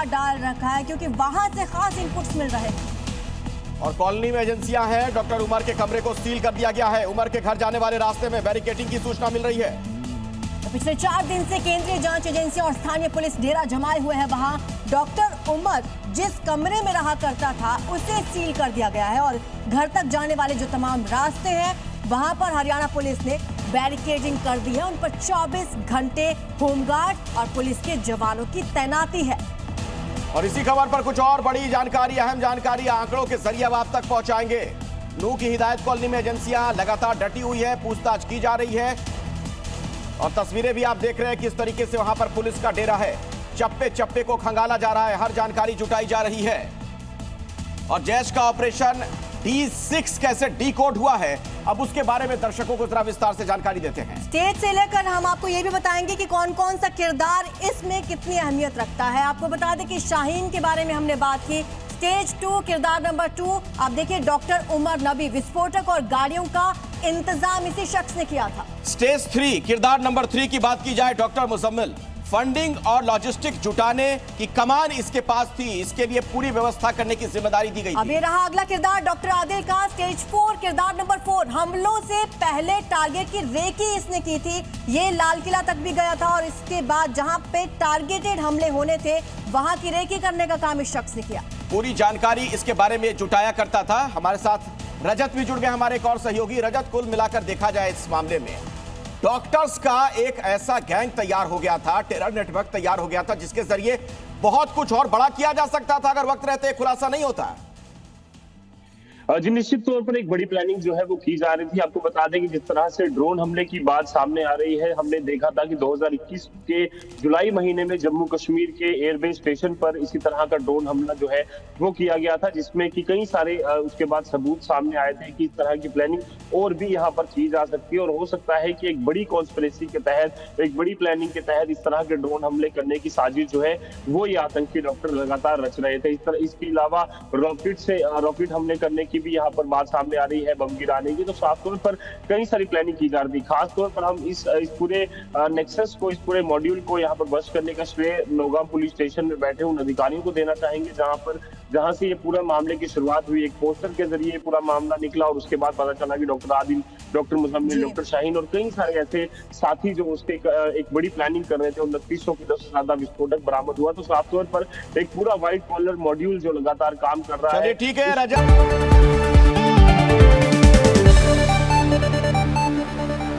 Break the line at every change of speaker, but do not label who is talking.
डाल रखा है, क्योंकि वहां से खास इनपुट्स मिल रहे हैं।
और कॉलोनी में एजेंसियां हैं। डॉक्टर उमर के कमरे को सील कर दिया गया है। उमर के घर जाने वाले रास्ते में बैरिकेडिंग की सूचना मिल रही है।
तो पिछले 4 दिन से केंद्रीय जांच एजेंसी और स्थानीय पुलिस डेरा जमाए हुए हैं। वहां डॉक्टर उमर जिस कमरे में रहा करता था उसे सील कर दिया गया है और घर तक जाने वाले जो तमाम रास्ते हैं वहां पर हरियाणा पुलिस ने बैरिकेडिंग कर दी है। उन पर 24 घंटे होमगार्ड और पुलिस के जवानों की तैनाती है।
और इसी खबर पर कुछ और बड़ी जानकारी, अहम जानकारी आंकड़ों के जरिए अब आप तक पहुंचाएंगे। नूह की हिदायत कॉलोनी में एजेंसियां लगातार डटी हुई है, पूछताछ की जा रही है और तस्वीरें भी आप देख रहे हैं किस तरीके से वहां पर पुलिस का डेरा है। चप्पे चप्पे को खंगाला जा रहा है, हर जानकारी जुटाई जा रही है। और जैश का ऑपरेशन D6 कैसे डीकोड हुआ है, अब उसके बारे में दर्शकों को जरा विस्तार से जानकारी देते हैं।
स्टेज से लेकर हम आपको ये भी बताएंगे कि कौन कौन सा किरदार इसमें कितनी अहमियत रखता है। आपको बता दें कि शाहीन के बारे में हमने बात की। स्टेज 2 किरदार नंबर 2 आप देखिए, डॉक्टर उमर नबी, विस्फोटक और गाड़ियों का इंतजाम इसी शख्स ने किया था।
स्टेज 3 किरदार नंबर 3 की बात की जाए, डॉक्टर मुजम्मिल, फंडिंग और लॉजिस्टिक जुटाने की कमान इसके पास थी। इसके लिए पूरी व्यवस्था करने की जिम्मेदारी दी गई थी।
अब ये रहा अगला किरदार डॉक्टर आदिल का। स्टेज 4 किरदार नंबर 4, हमलों से पहले टारगेट की रेकी इसने की थी। ये लाल किला तक भी गया था और इसके बाद जहां पे टारगेटेड हमले होने थे वहां की रेकी करने का काम इस शख्स ने किया।
पूरी जानकारी इसके बारे में जुटाया करता था। हमारे साथ रजत भी जुड़ गए, हमारे एक और सहयोगी। रजत, कुल मिलाकर देखा जाए इस मामले में डॉक्टर्स का एक ऐसा गैंग तैयार हो गया था, टेरर नेटवर्क तैयार हो गया था जिसके जरिए बहुत कुछ और बड़ा किया जा सकता था अगर वक्त रहते खुलासा नहीं होता।
जी निश्चित तौर पर एक बड़ी प्लानिंग जो है वो की जा रही थी। आपको बता दें कि जिस तरह से ड्रोन हमले की बात सामने आ रही है, हमने देखा था कि 2021 के जुलाई महीने में जम्मू कश्मीर के एयरबेस स्टेशन पर इसी तरह का ड्रोन हमला जो है वो किया गया था, जिसमें कि कई सारे उसके बाद सबूत सामने आए थे कि इस तरह की प्लानिंग और भी यहाँ पर की जा सकती है और हो सकता है कि एक बड़ी कॉन्स्पिरेसी के तहत, एक बड़ी प्लानिंग के तहत इस तरह के ड्रोन हमले करने की साजिश जो है वो ये आतंकी डॉक्टर लगातार रच रहे थे। इसके अलावा रॉकेट हमले करने की भी यहाँ पर बात सामने आ रही है, बम गिराने की। तो साफ तौर पर कई सारी प्लानिंग की जा रही थी। खास तौर पर हम इस पूरे नेक्सस को, इस पूरे मॉड्यूल को यहाँ पर बस्ट करने का श्रेय नौगाम पुलिस स्टेशन में बैठे उन अधिकारियों को देना चाहेंगे जहां से ये पूरा मामले की शुरुआत हुई। एक पोस्टर के जरिए पूरा मामला निकला और उसके बाद पता चला कि doctor Adil, doctor Muzammil, doctor Shaheen और कई सारे ऐसे साथी जो उसके एक बड़ी प्लानिंग कर रहे थे। 2900 किलो से ज्यादा विस्फोटक बरामद हुआ। तो साफ तौर पर एक पूरा व्हाइट कॉलर मॉड्यूल जो लगातार काम कर रहा है।
ठीक है रजत।